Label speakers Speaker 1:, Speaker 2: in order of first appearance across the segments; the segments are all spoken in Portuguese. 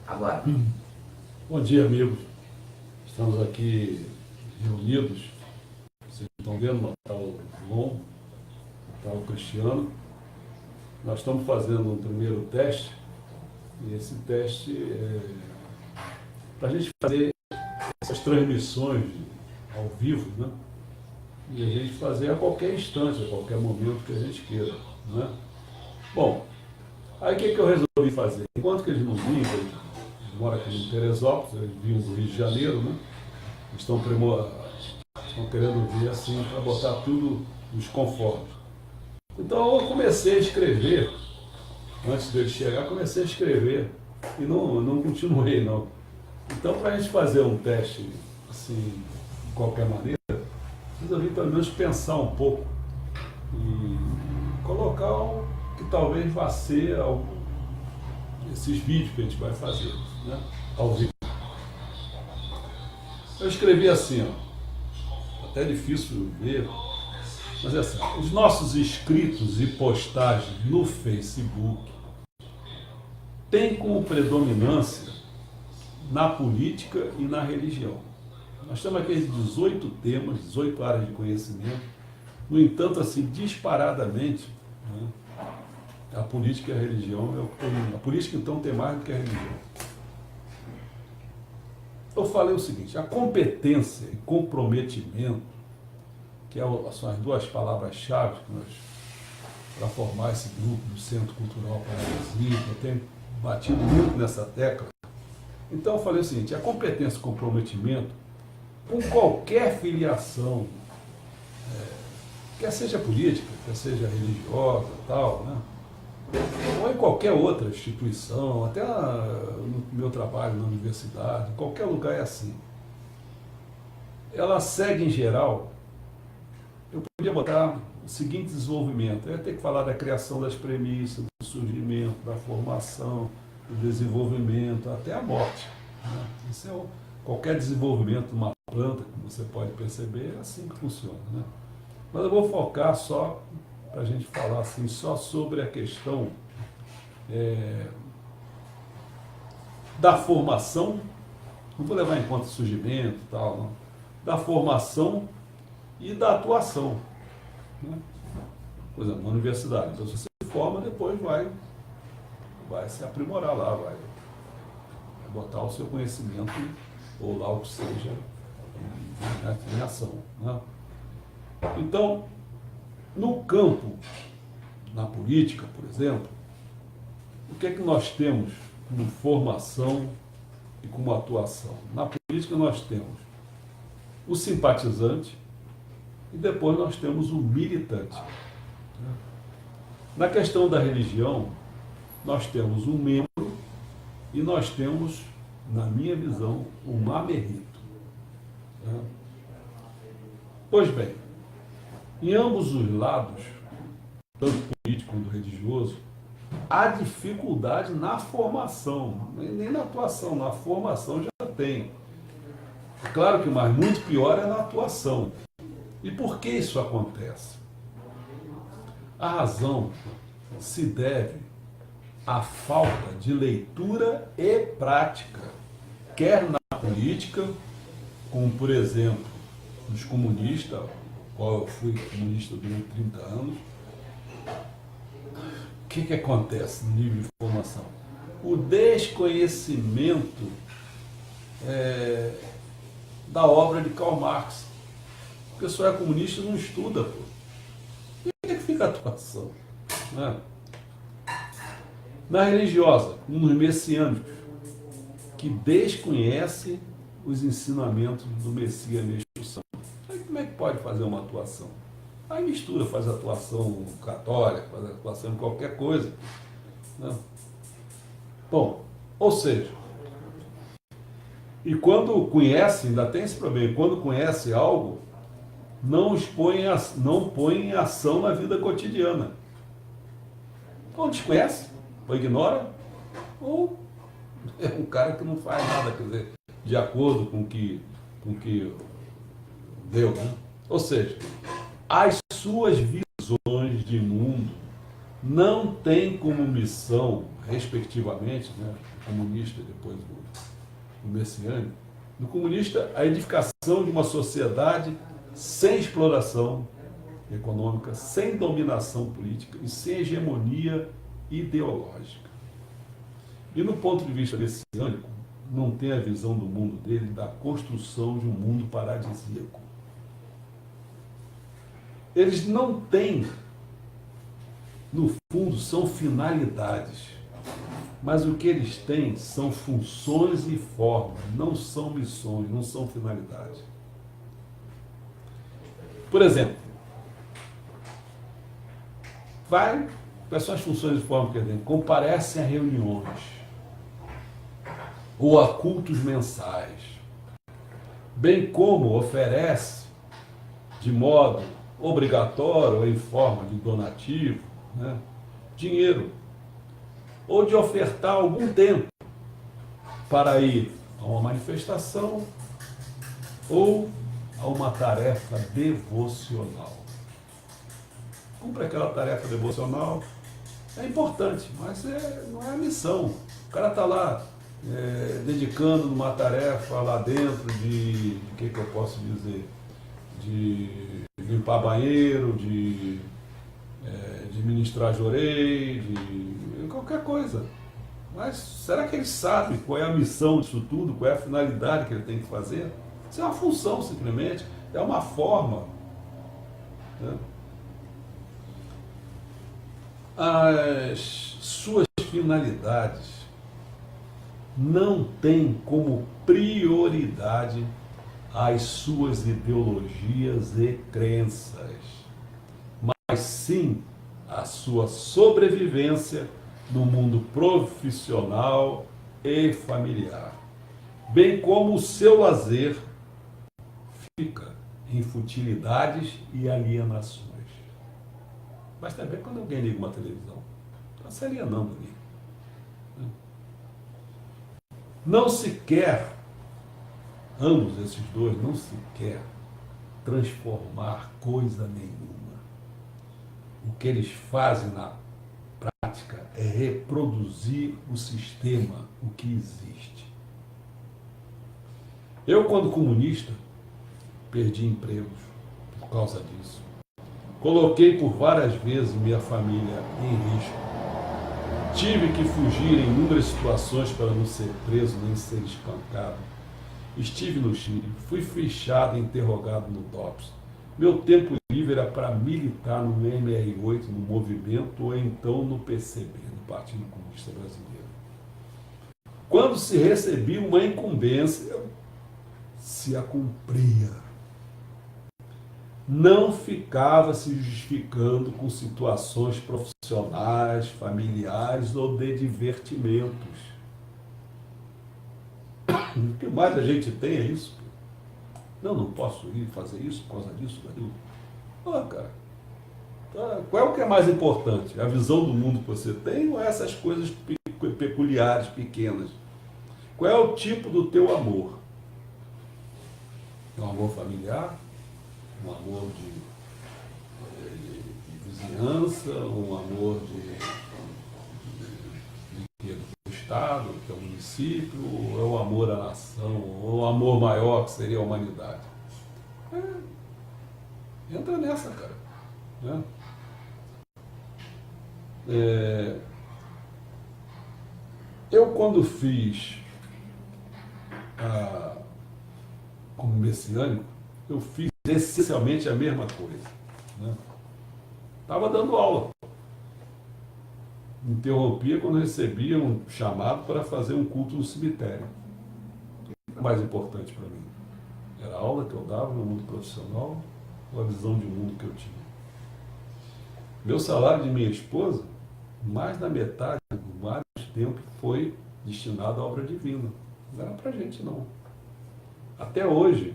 Speaker 1: agora.
Speaker 2: Bom dia, amigos. Estamos aqui reunidos. Vocês estão vendo, está o João, está o Cristiano. Nós estamos fazendo um primeiro teste, e esse teste é para a gente fazer essas transmissões ao vivo, né? E a gente fazer a qualquer instante, a qualquer momento que a gente queira, né? Bom, aí o que eu resolvi fazer? Enquanto que eles não vinham, eles moram aqui em Teresópolis, eles vinham do Rio de Janeiro, né? Estão querendo vir assim para botar tudo nos conformes. Então eu comecei a escrever, antes dele chegar, comecei a escrever e não continuei não. Então, para a gente fazer um teste assim, de qualquer maneira, resolvi pelo menos pensar um pouco e colocar o que talvez vá ser esses vídeos que a gente vai fazer, né, ao vivo. Eu escrevi assim, ó, até difícil ver, mas é assim: os nossos inscritos e postagens no Facebook têm como predominância na política e na religião. Nós temos aqui 18 temas, 18 áreas de conhecimento. No entanto, assim, disparadamente, né, a política e a religião é o que tem. A política, então, tem mais do que a religião. Eu falei o seguinte: a competência e comprometimento, que são as duas palavras-chave para formar esse grupo do Centro Cultural Paradisíaco, eu tenho batido muito nessa tecla. Então eu falei o seguinte: a competência e comprometimento com qualquer filiação, quer seja política, quer seja religiosa, tal, né? Ou em qualquer outra instituição, até no meu trabalho na universidade, em qualquer lugar é assim. Ela segue em geral. Eu podia botar o seguinte desenvolvimento: eu ia ter que falar da criação das premissas, do surgimento, da formação, do desenvolvimento, até a morte, né? Isso é qualquer desenvolvimento de uma planta, como você pode perceber, é assim que funciona, né? Mas eu vou focar só, para a gente falar assim, só sobre a questão da formação. Não vou levar em conta o surgimento e tal, não. Da formação e da atuação, né? Por exemplo, na universidade. Então, se você se forma, depois vai se aprimorar lá, vai botar o seu conhecimento, ou lá o que seja, em ação, né? Então, no campo, na política, por exemplo, o que é que nós temos como formação e como atuação? Na política nós temos o simpatizante e depois nós temos o militante. Na questão da religião, nós temos um membro e nós temos, na minha visão, um mamerito. Pois bem, em ambos os lados, tanto político quanto religioso, há dificuldade na formação, nem na atuação, na formação já tem. Claro que mais, muito pior é na atuação. E por que isso acontece? A razão se deve à falta de leitura e prática, quer na política, como por exemplo, nos comunistas, qual eu fui comunista durante 30 anos. O que acontece no nível de formação? O desconhecimento da obra de Karl Marx. O pessoal é comunista e não estuda, pô. E onde é que fica a atuação, né? Na religiosa, nos messiânicos, que desconhece os ensinamentos do Messias Meixo Santo. Aí como é que pode fazer uma atuação? Aí mistura, faz atuação católica, faz atuação em qualquer coisa, né? Bom, ou seja, e quando conhece, ainda tem esse problema, quando conhece algo, não põe em ação na vida cotidiana. Ou desconhece, ou ignora, ou é um cara que não faz nada, quer dizer, de acordo com o que deu, né? Ou seja, as suas visões de mundo não têm como missão, respectivamente, né, comunista, depois o messiânico. No comunista, a edificação de uma sociedade sem exploração econômica, sem dominação política e sem hegemonia ideológica. E no ponto de vista messiânico, não tem a visão do mundo dele da construção de um mundo paradisíaco. Eles não têm, no fundo, são finalidades, mas o que eles têm são funções e formas, não são missões, não são finalidades. Por exemplo, quais são as funções e formas que eles têm? Comparecem a reuniões ou a cultos mensais, bem como oferece de modo obrigatório ou em forma de donativo, né, dinheiro, ou de ofertar algum tempo para ir a uma manifestação ou a uma tarefa devocional. Cumpre aquela tarefa devocional, é importante, mas não é a missão. O cara está lá dedicando numa tarefa lá dentro de que eu posso dizer, de limpar banheiro, de ministrar jorei, de qualquer coisa. Mas será que ele sabe qual é a missão disso tudo, qual é a finalidade que ele tem que fazer? Isso é uma função, simplesmente, é uma forma, né? As suas finalidades não têm como prioridade as suas ideologias e crenças, mas sim a sua sobrevivência no mundo profissional e familiar, bem como o seu lazer fica em futilidades e alienações. Mas também quando alguém liga uma televisão, está se alienando ali. Não se quer, ambos esses dois, não se quer transformar coisa nenhuma. O que eles fazem na prática é reproduzir o sistema, o que existe. Eu, quando comunista, perdi empregos por causa disso. Coloquei por várias vezes minha família em risco. Tive que fugir em inúmeras situações para não ser preso nem ser espancado. Estive no Chile, fui fichado e interrogado no DOPS. Meu tempo livre era para militar no MR8, no movimento, ou então no PCB, no Partido Comunista Brasileiro. Quando se recebia uma incumbência, se a cumpria. Não ficava se justificando com situações profissionais, familiares ou de divertimentos. O que mais a gente tem é isso. Não posso ir fazer isso por causa disso, daquilo. Cara, qual é o que é mais importante? A visão do mundo que você tem ou essas coisas peculiares, pequenas? Qual é o tipo do teu amor? É um amor familiar? Um amor de vizinhança, um amor do Estado, que é o município, ou é o amor à nação, ou o amor maior, que seria a humanidade? Entra nessa, cara. Né? Eu, quando fiz como messiânico, eu fiz essencialmente a mesma coisa. Né? Estava dando aula. Interrompia quando recebia um chamado para fazer um culto no cemitério. O que é mais importante para mim? Era a aula que eu dava no mundo profissional ou a visão de mundo que eu tinha? Meu salário de minha esposa, mais da metade, vários tempo, foi destinado à obra divina. Não era para a gente, não. Até hoje,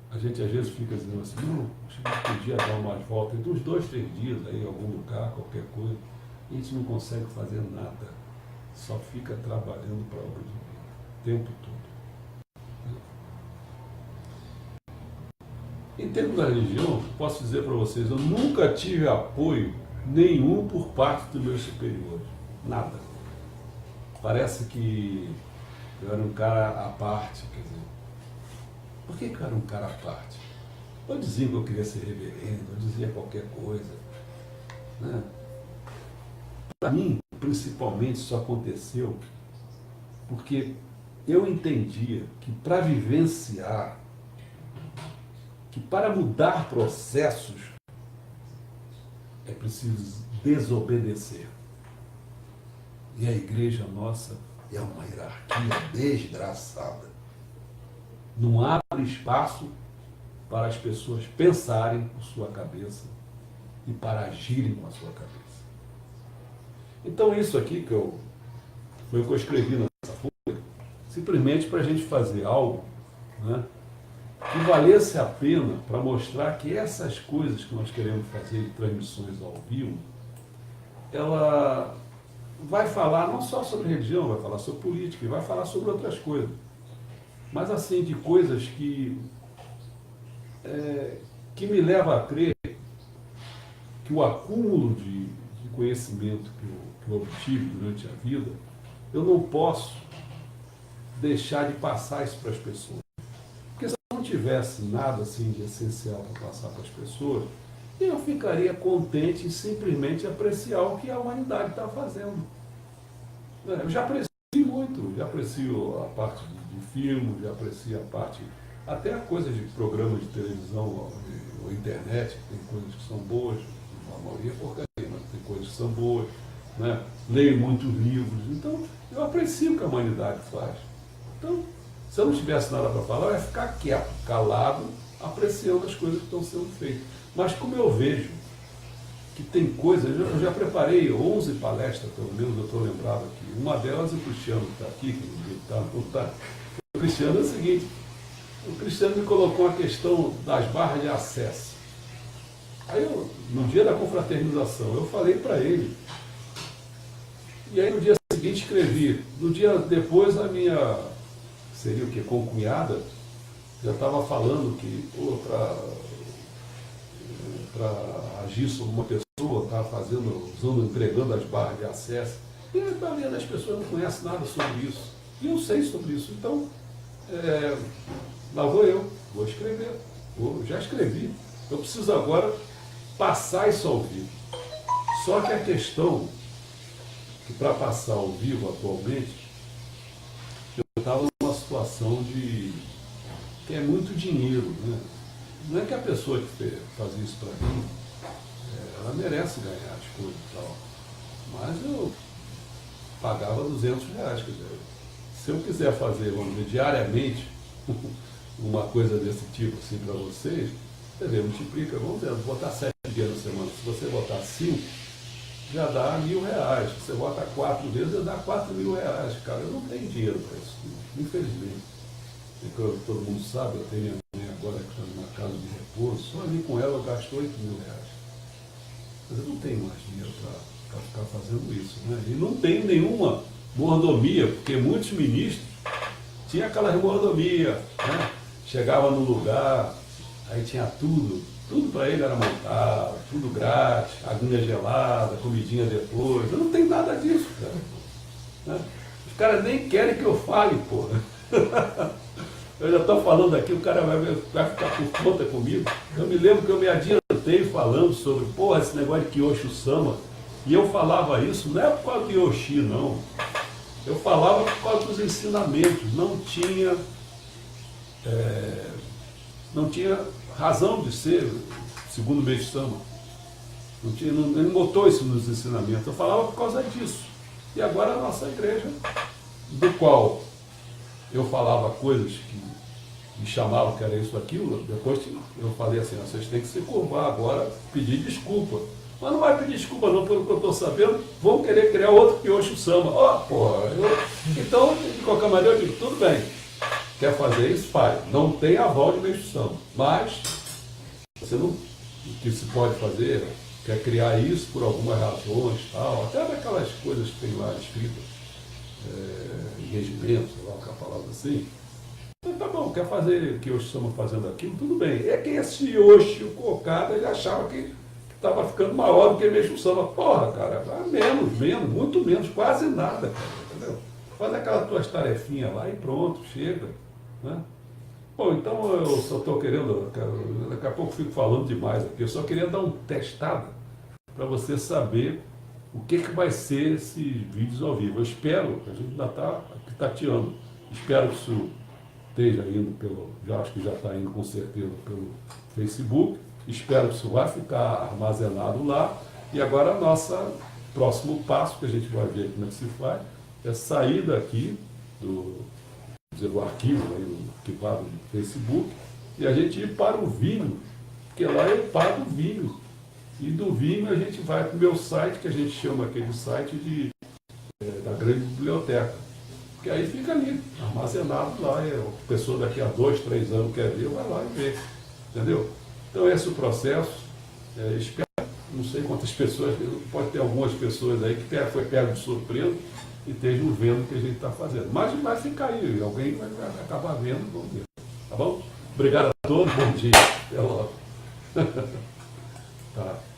Speaker 2: a gente às vezes fica dizendo assim, não, acho que podia dar umas voltas, uns 2, 3 dias aí em algum lugar, qualquer coisa. A gente não consegue fazer nada, só fica trabalhando para a obra divina, o tempo todo. Em termos da religião, posso dizer para vocês, eu nunca tive apoio nenhum por parte dos meus superiores, nada. parece que eu era um cara à parte, quer dizer, por que eu era um cara à parte? Eu dizia que eu queria ser reverendo, eu dizia qualquer coisa, né? Para mim, principalmente, isso aconteceu porque eu entendia que para vivenciar, que para mudar processos, é preciso desobedecer. E a igreja nossa é uma hierarquia desgraçada. Não abre espaço para as pessoas pensarem com sua cabeça e para agirem com a sua cabeça. Então isso aqui foi o que eu escrevi nessa folha, simplesmente para a gente fazer algo, né, que valesse a pena para mostrar que essas coisas que nós queremos fazer de transmissões ao vivo, ela vai falar não só sobre religião, vai falar sobre política, e vai falar sobre outras coisas. Mas assim, de coisas que me levam a crer que o acúmulo de conhecimento que eu obtive durante a vida, eu não posso deixar de passar isso para as pessoas. Porque se eu não tivesse nada assim de essencial para passar para as pessoas, eu ficaria contente em simplesmente apreciar o que a humanidade está fazendo. Eu já aprecio muito, já aprecio a parte de filme, já aprecio a parte, até a coisa de programas de televisão ou internet, que tem coisas que são boas, a maioria é porcaria, mas tem coisas que são boas, né? Leio muitos livros, então eu aprecio o que a humanidade faz. Então, se eu não tivesse nada para falar, eu ia ficar quieto, calado, apreciando as coisas que estão sendo feitas. Mas como eu vejo que tem coisas, eu já preparei 11 palestras, pelo menos eu estou lembrado aqui. Uma delas, o Cristiano que está aqui, que está. O Cristiano é o seguinte, o Cristiano me colocou a questão das barras de acesso. Aí no dia da confraternização, eu falei para ele. E aí no dia seguinte escrevi. No dia depois a minha, seria o quê? Concunhada, já estava falando que, para agir sobre uma pessoa, estava entregando as barras de acesso. E a maioria das pessoas não conhece nada sobre isso. E eu sei sobre isso. Então, lá vou escrever. Já escrevi. Eu preciso agora passar isso ao vivo. Só que a questão que para passar ao vivo atualmente, eu estava numa situação que é muito dinheiro, né? Não é que a pessoa que fazia isso para mim, ela merece ganhar as coisas e tal, mas eu pagava R$200, quer dizer, se eu quiser fazer, vamos dizer, diariamente, uma coisa desse tipo assim para vocês, quer dizer, multiplica, vamos dizer, botar 7 dias na semana, se você botar 5, já dá R$1.000, se você bota 4 vezes, já dá R$4.000, cara, eu não tenho dinheiro para isso, infelizmente. Todo mundo sabe, eu tenho a minha mãe agora que está numa casa de repouso, só ali com ela eu gasto R$8.000. Mas eu não tenho mais dinheiro para ficar fazendo isso, né? E não tenho nenhuma mordomia, porque muitos ministros tinham aquela mordomia, né? Chegava no lugar, aí tinha tudo para ele era montado, tudo grátis, aguinha gelada, comidinha depois. Eu não tenho nada disso, cara. Né? Os caras nem querem que eu fale, porra. Eu já estou falando aqui, o cara vai ficar por conta comigo. Eu me lembro que eu me adiantei falando sobre, esse negócio de Kyosho-sama. E eu falava isso, não é por causa de Yoshi, não. Eu falava por causa dos ensinamentos. Não tinha razão de ser, segundo o Meiji-sama. Ele botou isso nos ensinamentos. Eu falava por causa disso. E agora a nossa igreja, do qual eu falava coisas que me chamavam que era isso, aquilo, depois eu falei assim, vocês têm que se curvar agora, pedir desculpa. Mas não vai pedir desculpa não, pelo que eu estou sabendo, vão querer criar outro Kyosho-sama. Então, de qualquer maneira, eu digo, tudo bem, quer fazer isso, faz. Não tem aval de Meiji-sama, mas você não, o que se pode fazer, quer criar isso por algumas razões, tal, até daquelas coisas que tem lá escritas, em regimento, sei lá, aquela palavra assim. Então, tá bom, quer fazer o que Yoshi estamos fazendo aquilo, tudo bem. É que esse Yoshi, o Kokada, ele achava que estava ficando maior do que Meiji-sama. Porra, cara, menos, muito menos, quase nada, cara, entendeu? faz aquelas tuas tarefinhas lá e pronto, chega. Né? Bom, então eu só estou querendo, daqui a pouco fico falando demais aqui, eu só queria dar um testado para você saber o que vai ser esses vídeos ao vivo. Eu espero, a gente ainda está tateando, espero que isso esteja indo já acho que já está indo com certeza pelo Facebook, espero que isso vai ficar armazenado lá, e agora próximo passo que a gente vai ver como é que se faz, é sair daqui do arquivo, aí, do arquivado do Facebook, e a gente ir para o Vimeo, porque lá eu pago o Vimeo. E do Vimeo a gente vai para o meu site, que a gente chama aquele site da grande biblioteca. Que aí fica ali, armazenado lá, e a pessoa daqui a 2, 3 anos quer ver, vai lá e vê. Entendeu? Então esse é o processo. Espero, não sei quantas pessoas, pode ter algumas pessoas aí que foi pego de surpresa e estejam vendo o que a gente está fazendo. Mas vai ficar aí, alguém vai acabar vendo, vamos ver. Tá bom? Obrigado a todos, bom dia. Até logo. Tá.